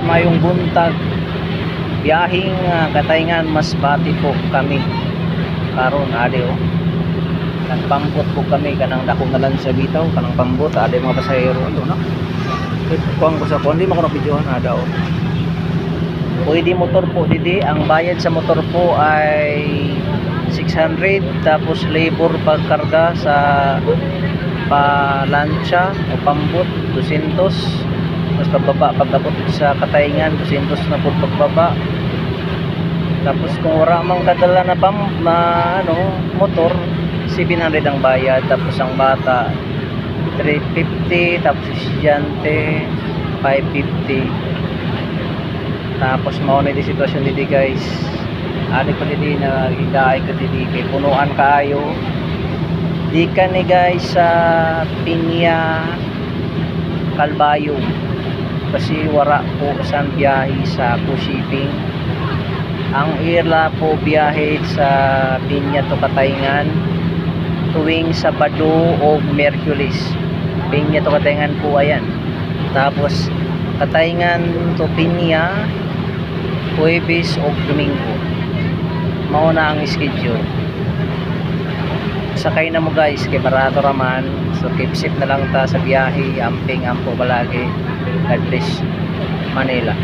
mayong buntag biyahing Katayngan Masbate po kami karon ade o. Nagpambot po kami kanang dako na lang sa bitaw kanang pambot ade mga pasahero ano no. Kuang ko sa kundi mako videohan ada o. Pwede motor po didi, ang bayad sa motor po ay 600 tapos labor pagkarga sa palansya o pambot 200 tapos pagabot sa Katayngan 200 na po pagbaba. Tapos kung wala mang kadala na motor 700 ang bayad, tapos ang bata 350, tapos estudyante 550. Tapos mao na di sitwasyon dito guys. Ani ko dito na higaay ko dito kay punuan kaayo. Di ka ni guys sa Pinya Calbayo kasi wala po sang biyahe sa shipping. Ang irla po biyahe sa Pinya to Katayngan tuwing Sabado o Miyerkules. Pinya to Katayngan po ayan. Tapos Katayngan to Pinya Huwebes o Domingo. Mauna ang schedule. Sakay na mo guys kay barato raman. So keep safe na lang ta sa biyahe. Amping ampo balagi. God bless Manila.